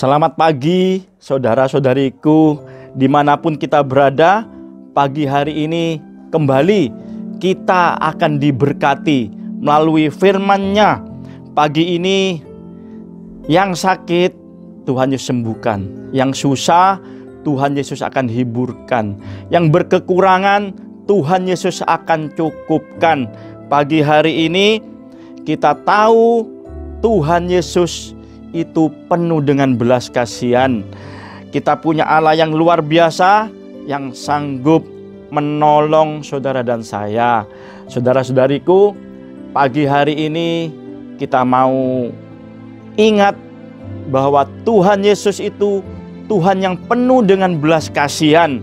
Selamat pagi saudara-saudariku, dimanapun kita berada. Pagi hari ini kembali kita akan diberkati melalui firman-Nya. Pagi ini yang sakit Tuhan Yesus sembuhkan, yang susah Tuhan Yesus akan hiburkan, yang berkekurangan Tuhan Yesus akan cukupkan. Pagi hari ini kita tahu Tuhan Yesus itu penuh dengan belas kasihan. Kita punya Allah yang luar biasa, yang sanggup menolong saudara dan saya. Saudara-saudariku, pagi hari ini kita mau ingat bahwa Tuhan Yesus itu Tuhan yang penuh dengan belas kasihan.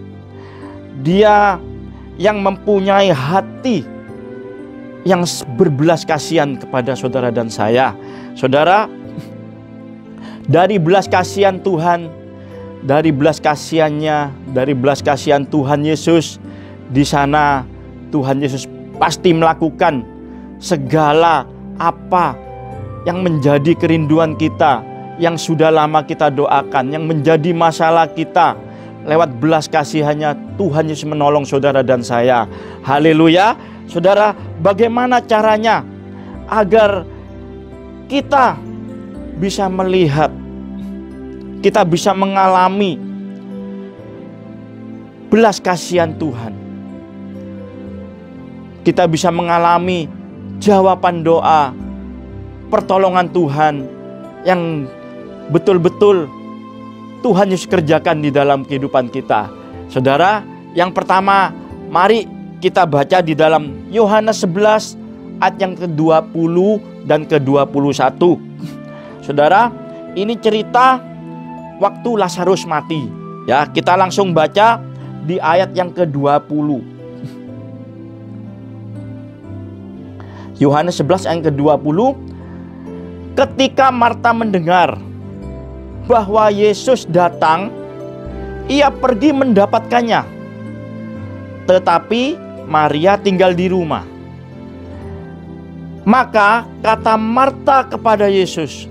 Dia yang mempunyai hati yang berbelas kasihan kepada saudara dan saya. Saudara, dari belas kasihan Tuhan, dari belas kasihannya, dari belas kasihan Tuhan Yesus, di sana Tuhan Yesus pasti melakukan segala apa yang menjadi kerinduan kita, yang sudah lama kita doakan, yang menjadi masalah kita. Lewat belas kasihannya Tuhan Yesus menolong saudara dan saya. Haleluya. Saudara, bagaimana caranya agar kita bisa melihat, kita bisa mengalami belas kasihan Tuhan, kita bisa mengalami jawaban doa, pertolongan Tuhan yang betul-betul Tuhan Yesus kerjakan di dalam kehidupan kita. Saudara, yang pertama, mari kita baca di dalam Yohanes 11 ayat yang ke-20 dan ke-21. Saudara, ini cerita waktu Lazarus mati. Ya, kita langsung baca di ayat yang ke-20. Yohanes 11 ayat ke-20. Ketika Marta mendengar bahwa Yesus datang, ia pergi mendapatkannya. Tetapi Maria tinggal di rumah. Maka kata Marta kepada Yesus,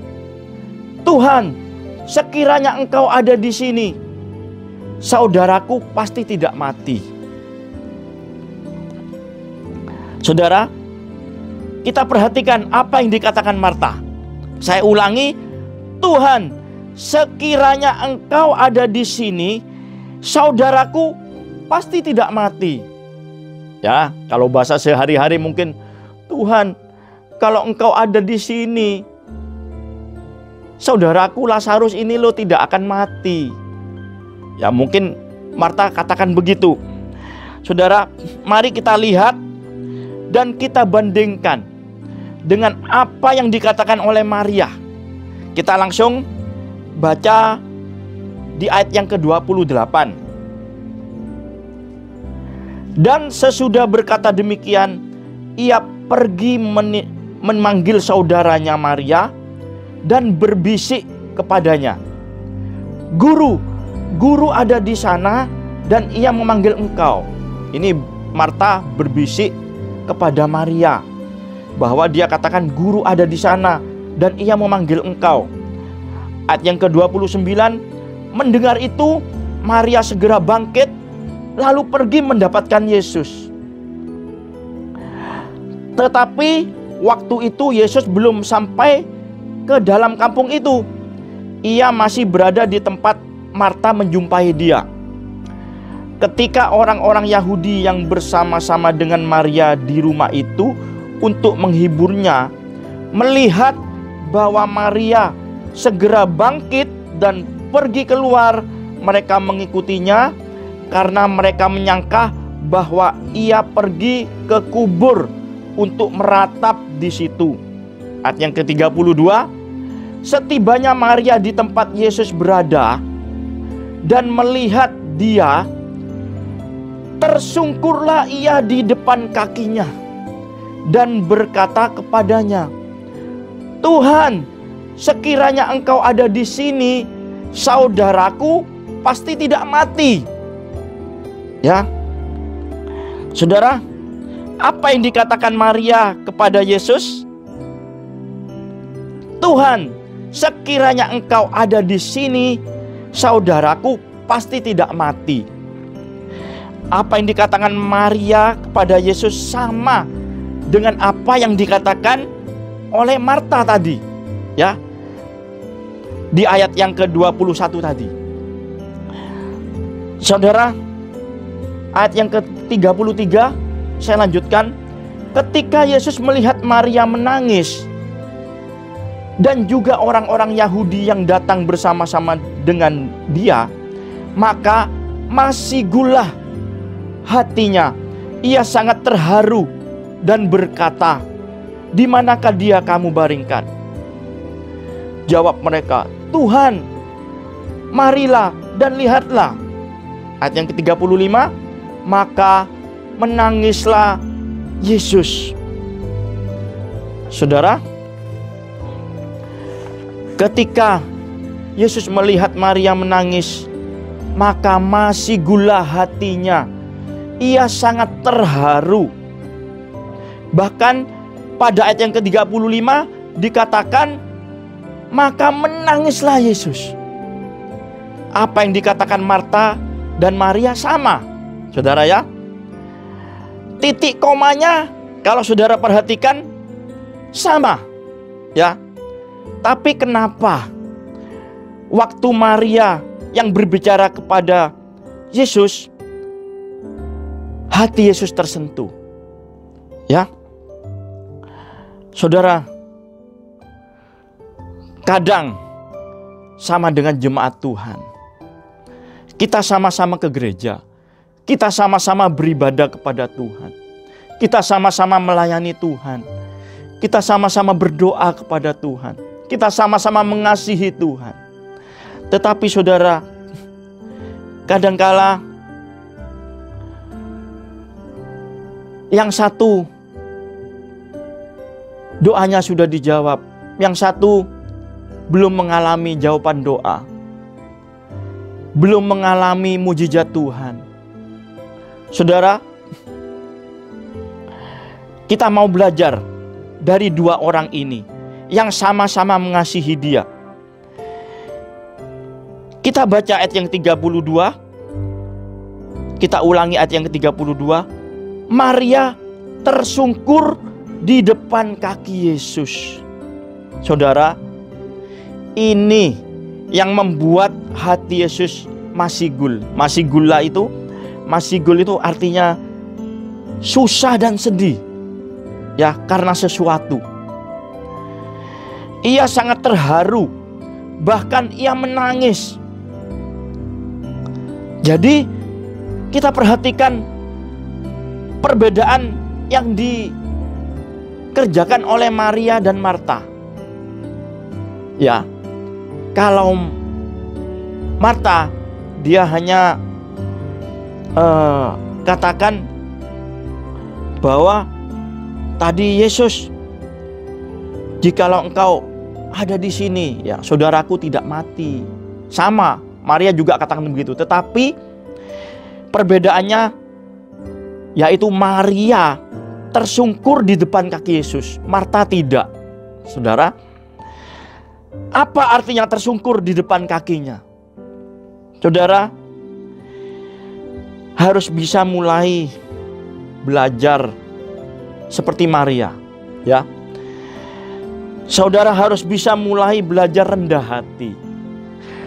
"Tuhan, sekiranya Engkau ada di sini, saudaraku pasti tidak mati." Saudara, kita perhatikan apa yang dikatakan Marta. Saya ulangi, "Tuhan, sekiranya Engkau ada di sini, saudaraku pasti tidak mati." Ya, kalau bahasa sehari-hari mungkin, "Tuhan, kalau Engkau ada di sini, saudaraku Lazarus ini lo tidak akan mati." Ya, mungkin Marta katakan begitu. Saudara, mari kita lihat dan kita bandingkan dengan apa yang dikatakan oleh Maria. Kita langsung baca di ayat yang ke-28. Dan sesudah berkata demikian, ia pergi memanggil saudaranya Maria dan berbisik kepadanya, "Guru, guru ada di sana dan ia memanggil engkau." Ini Marta berbisik kepada Maria bahwa dia katakan, "Guru ada di sana dan ia memanggil engkau." Ayat yang ke-29, mendengar itu Maria segera bangkit lalu pergi mendapatkan Yesus. Tetapi waktu itu Yesus belum sampai ke dalam kampung itu. Ia masih berada di tempat Marta menjumpai dia. Ketika orang-orang Yahudi yang bersama-sama dengan Maria di rumah itu untuk menghiburnya, melihat bahwa Maria segera bangkit dan pergi keluar, mereka mengikutinya karena mereka menyangka bahwa ia pergi ke kubur untuk meratap di situ. Ayat yang ke-32, setibanya Maria di tempat Yesus berada dan melihat dia, tersungkurlah ia di depan kakinya dan berkata kepadanya, "Tuhan, sekiranya Engkau ada di sini, saudaraku pasti tidak mati." Ya, saudara, apa yang dikatakan Maria kepada Yesus? "Tuhan, sekiranya engkau ada di sini, saudaraku pasti tidak mati. Apa yang dikatakan Maria kepada Yesus sama dengan apa yang dikatakan oleh Marta tadi, ya, di ayat yang ke-21 tadi. Saudara, ayat yang ke-33 saya lanjutkan. Ketika Yesus melihat Maria menangis dan juga orang-orang Yahudi yang datang bersama-sama dengan dia, maka masih gulah hatinya. Ia sangat terharu dan berkata, "Di manakah dia kamu baringkan?" Jawab mereka, "Tuhan, marilah dan lihatlah." Ayat yang ke-35, maka menangislah Yesus. Saudara, ketika Yesus melihat Maria menangis, maka masih gulah hatinya. Ia sangat terharu. Bahkan pada ayat yang ke-35 dikatakan, maka menangislah Yesus. Apa yang dikatakan Marta dan Maria sama, saudara ya. Titik komanya kalau saudara perhatikan sama, ya. Tapi kenapa waktu Maria yang berbicara kepada Yesus, hati Yesus tersentuh, ya. Saudara, kadang sama dengan jemaat Tuhan, kita sama-sama ke gereja, kita sama-sama beribadah kepada Tuhan, kita sama-sama melayani Tuhan, kita sama-sama berdoa kepada Tuhan, kita sama-sama mengasihi Tuhan. Tetapi saudara, kadangkala yang satu doanya sudah dijawab, yang satu belum mengalami jawaban doa, belum mengalami mujizat Tuhan. Saudara, kita mau belajar dari dua orang ini yang sama-sama mengasihi dia. Kita baca ayat yang 32. Kita ulangi ayat yang ke-32. Maria tersungkur di depan kaki Yesus. Saudara, ini yang membuat hati Yesus masih gul. Masih gul itu artinya susah dan sedih, ya, karena sesuatu. Ia sangat terharu, bahkan ia menangis. Jadi kita perhatikan perbedaan yang dikerjakan oleh Maria dan Marta. Ya, kalau Marta dia hanya katakan bahwa tadi Yesus, jikalau engkau ada di sini, ya, saudaraku tidak mati. Sama, Maria juga katakan begitu. Tetapi perbedaannya yaitu Maria tersungkur di depan kaki Yesus, Marta tidak. Saudara, apa artinya tersungkur di depan kakinya? Saudara, harus bisa mulai belajar seperti Maria, ya. Saudara harus bisa mulai belajar rendah hati.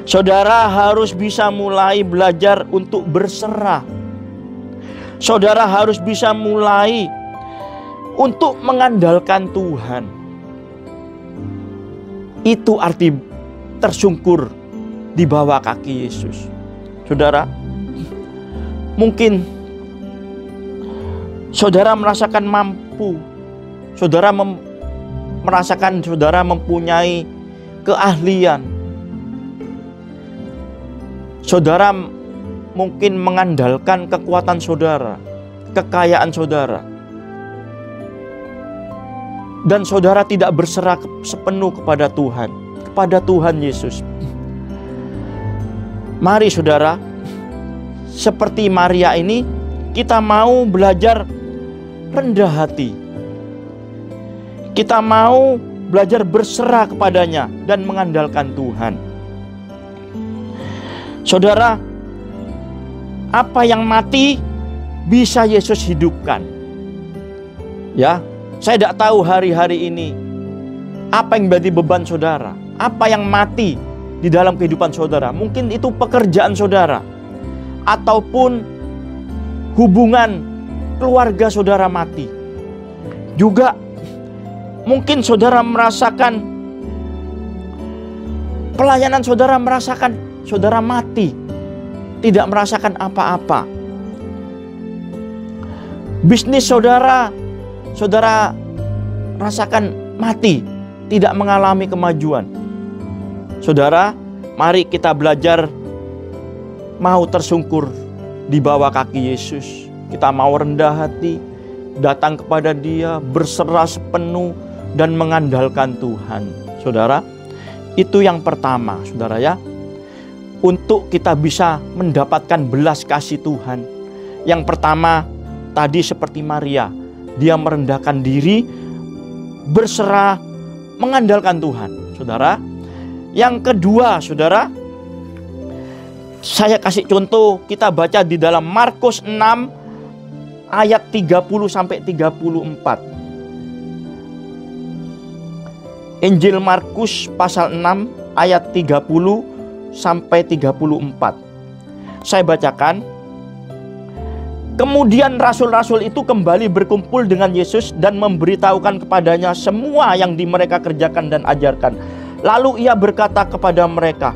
Saudara harus bisa mulai belajar untuk berserah. Saudara harus bisa mulai untuk mengandalkan Tuhan. Itu arti tersungkur di bawah kaki Yesus. Saudara, mungkin saudara merasakan mampu, saudara merasakan saudara mempunyai keahlian, saudara mungkin mengandalkan kekuatan saudara, kekayaan saudara, dan saudara tidak berserah sepenuh kepada Tuhan Yesus. Mari saudara, seperti Maria ini, kita mau belajar rendah hati. Kita mau belajar berserah kepadanya dan mengandalkan Tuhan. Saudara, apa yang mati bisa Yesus hidupkan. Ya, saya tidak tahu hari-hari ini apa yang menjadi beban saudara, apa yang mati di dalam kehidupan saudara. Mungkin itu pekerjaan saudara, ataupun hubungan keluarga saudara mati. Juga mungkin saudara merasakan pelayanan saudara, merasakan saudara mati, tidak merasakan apa-apa. Bisnis saudara, saudara rasakan mati, tidak mengalami kemajuan. Saudara, mari kita belajar mau tersungkur di bawah kaki Yesus. Kita mau rendah hati, datang kepada Dia, berserah sepenuh dan mengandalkan Tuhan. Saudara, itu yang pertama, saudara ya. Untuk kita bisa mendapatkan belas kasih Tuhan. Yang pertama, tadi seperti Maria, dia merendahkan diri, berserah, mengandalkan Tuhan. Saudara, yang kedua, saudara, saya kasih contoh, kita baca di dalam Markus 6 ayat 30 sampai 34. Injil Markus pasal 6 ayat 30 sampai 34. Saya bacakan. Kemudian rasul-rasul itu kembali berkumpul dengan Yesus dan memberitahukan kepadanya semua yang mereka kerjakan dan ajarkan. Lalu ia berkata kepada mereka,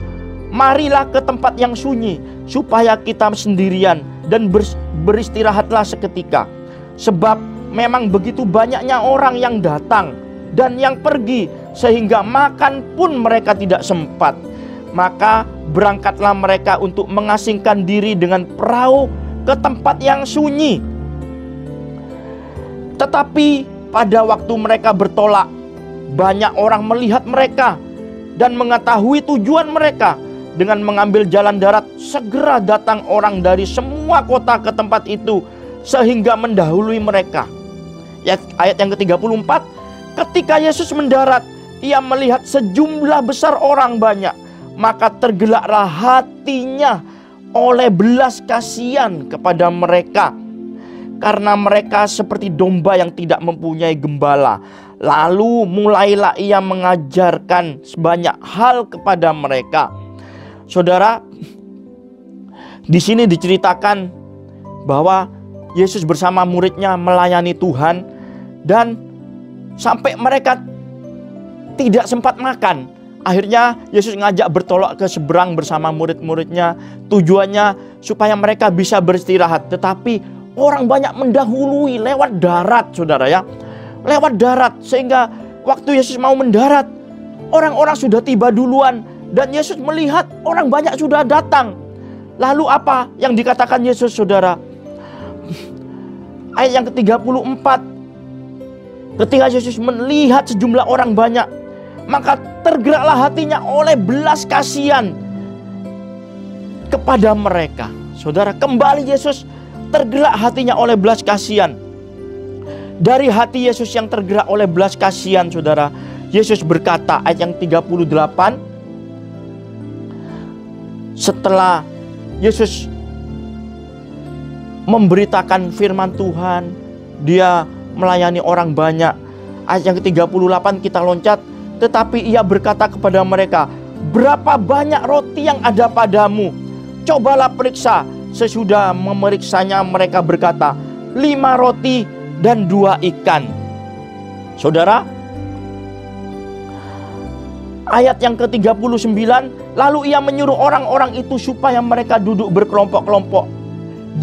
marilah ke tempat yang sunyi, supaya kita sendirian dan beristirahatlah seketika. Sebab memang begitu banyaknya orang yang datang dan yang pergi, sehingga makan pun mereka tidak sempat. Maka berangkatlah mereka untuk mengasingkan diri dengan perahu ke tempat yang sunyi. Tetapi pada waktu mereka bertolak, banyak orang melihat mereka dan mengetahui tujuan mereka. Dengan mengambil jalan darat, segera datang orang dari semua kota ke tempat itu, sehingga mendahului mereka. Ayat yang ke-34, ketika Yesus mendarat, ia melihat sejumlah besar orang banyak, maka tergeraklah hatinya oleh belas kasihan kepada mereka, karena mereka seperti domba yang tidak mempunyai gembala. Lalu mulailah ia mengajarkan sebanyak hal kepada mereka. Saudara, di sini diceritakan bahwa Yesus bersama muridnya melayani Tuhan, dan sampai mereka tidak sempat makan. Akhirnya Yesus ngajak bertolak ke seberang bersama murid-muridnya. Tujuannya supaya mereka bisa beristirahat. Tetapi orang banyak mendahului lewat darat, saudara ya. Lewat darat, sehingga waktu Yesus mau mendarat, orang-orang sudah tiba duluan. Dan Yesus melihat orang banyak sudah datang. Lalu apa yang dikatakan Yesus, saudara? Ayat yang ke-34. Ketika Yesus melihat sejumlah orang banyak, maka tergeraklah hatinya oleh belas kasihan kepada mereka. Saudara, kembali Yesus tergerak hatinya oleh belas kasihan. Dari hati Yesus yang tergerak oleh belas kasihan, saudara, Yesus berkata, ayat yang 38, setelah Yesus memberitakan firman Tuhan, dia melayani orang banyak. Ayat yang ke-38 kita loncat. Tetapi ia berkata kepada mereka, berapa banyak roti yang ada padamu? Cobalah periksa. Sesudah memeriksanya mereka berkata, 5 roti dan 2 ikan. Saudara, ayat yang ke-39, lalu ia menyuruh orang-orang itu supaya mereka duduk berkelompok-kelompok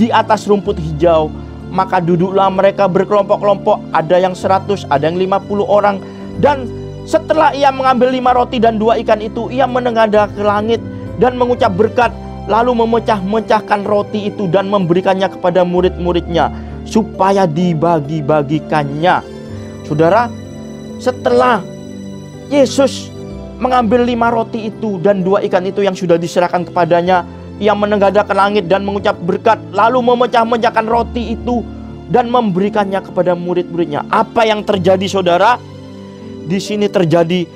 di atas rumput hijau. Maka duduklah mereka berkelompok-kelompok, ada yang 100, ada yang 50 orang. Dan setelah ia mengambil 5 roti dan 2 ikan itu, ia menengadah ke langit dan mengucap berkat, lalu memecah-mecahkan roti itu dan memberikannya kepada murid-muridnya supaya dibagi-bagikannya. Saudara, setelah Yesus mengambil 5 roti itu dan 2 ikan itu yang sudah diserahkan kepadanya, ia menengadah ke langit dan mengucap berkat, lalu memecah-mecahkan roti itu dan memberikannya kepada murid-muridnya. Apa yang terjadi, saudara? di sini terjadi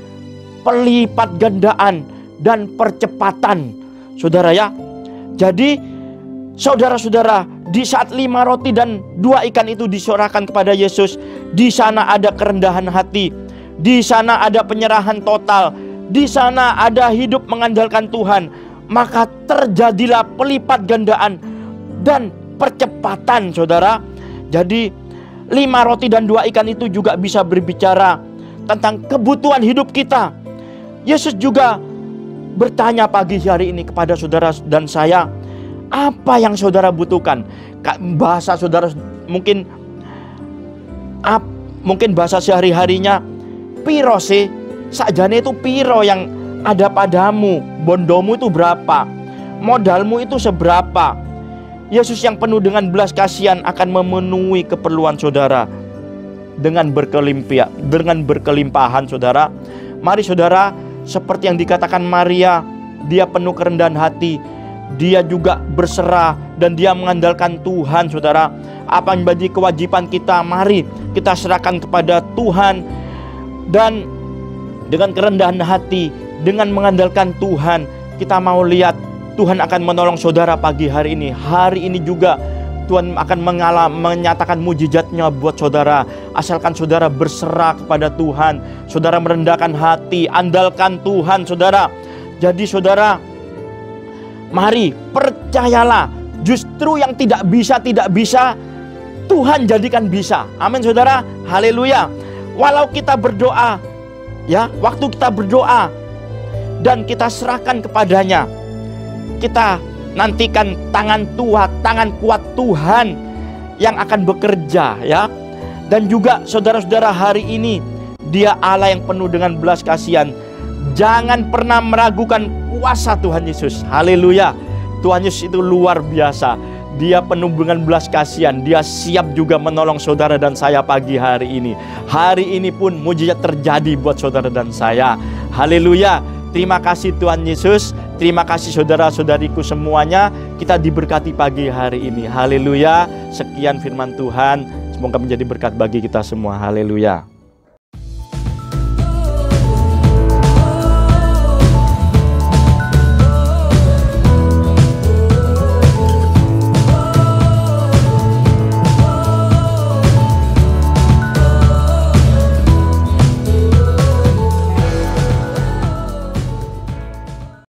pelipat gandaan dan percepatan, saudara ya. Jadi saudara-saudara, di saat 5 roti dan 2 ikan itu diserahkan kepada Yesus, di sana ada kerendahan hati, di sana ada penyerahan total, di sana ada hidup mengandalkan Tuhan. Maka terjadilah pelipat gandaan dan percepatan, saudara. Jadi 5 roti dan 2 ikan itu juga bisa berbicara tentang kebutuhan hidup kita. Yesus juga bertanya pagi hari ini kepada saudara dan saya, apa yang saudara butuhkan? Bahasa saudara mungkin bahasa sehari-harinya, piro sih? Sakjane itu piro yang ada padamu? Bondomu itu berapa? Modalmu itu seberapa? Yesus yang penuh dengan belas kasihan akan memenuhi keperluan saudara dengan berkelimpahan, saudara. Mari saudara, seperti yang dikatakan Maria, dia penuh kerendahan hati, dia juga berserah dan dia mengandalkan Tuhan, saudara. Apa yang menjadi kewajiban kita? Mari kita serahkan kepada Tuhan, dan dengan kerendahan hati, dengan mengandalkan Tuhan, kita mau lihat Tuhan akan menolong saudara pagi hari ini. Hari ini juga Tuhan akan menyatakan mujizatnya buat saudara, asalkan saudara berserah kepada Tuhan, saudara merendahkan hati, andalkan Tuhan, saudara. Jadi saudara, mari percayalah, justru yang tidak bisa Tuhan jadikan bisa. Amin saudara, haleluya. Walau kita berdoa, ya, waktu kita berdoa dan kita serahkan kepadanya, kita nantikan tangan kuat Tuhan yang akan bekerja, ya. Dan juga saudara-saudara, hari ini Dia Allah yang penuh dengan belas kasihan. Jangan pernah meragukan kuasa Tuhan Yesus. Haleluya. Tuhan Yesus itu luar biasa. Dia penuh dengan belas kasihan. Dia siap juga menolong saudara dan saya pagi hari ini. Hari ini pun mujizat terjadi buat saudara dan saya. Haleluya. Terima kasih Tuhan Yesus. Terima kasih saudara-saudariku semuanya. Kita diberkati pagi hari ini. Haleluya. Sekian firman Tuhan. Semoga menjadi berkat bagi kita semua. Haleluya.